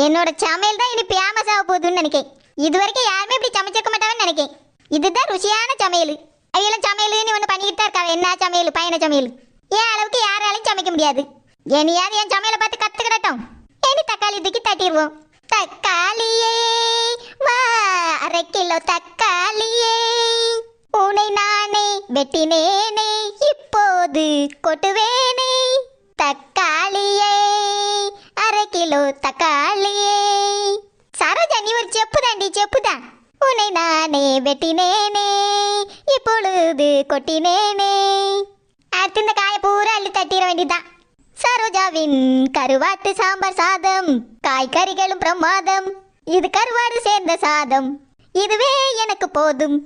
என்னோட சமையல் தான் இனி ஃபேமஸ் ஆக போகுதுன்னு நினைக்கேன். இது வரைக்கும் யாருமே இப்படி சமைச்சிருக்க மாட்டாங்கன்னு நினைக்கேன். இதுதான் ருசியான சமையல். அவையெல்லாம் சமையல்னு ஒன்று பண்ணிக்கிட்டு தான் இருக்காங்க. என்ன சமையல், பயண சமையல். ஏன் அளவுக்கு யாராலையும் சமைக்க முடியாது. என்னையாவது என் சமையலை பார்த்து கற்றுக்கிடட்டும். இனி தக்காளி தூக்கி தட்டிடுவோம். தக்காளியே வா, 1/2 கிலோ தக்காளியே, உனை நானே வெட்டினேனே, இப்போது கொட்டுவேனே. தக்காளியே 1/2 கிலோ தக்காளியே. சரோஜா, நீ ஒரு செப்பு தாண்டி, செப்பு தான். உன்னை நானே வெட்டினேனே, இப்பொழுது கொட்டினேனே. அடுத்து இந்த காயை பூரா அள்ளி தட்டிட வேண்டியதான். சரோஜாவின் கருவாட்டு சாம்பார் சாதம், காய்கறிகளும் பிரமாதம். இது கருவாடு சேர்ந்த சாதம், இதுவே எனக்கு போதும்.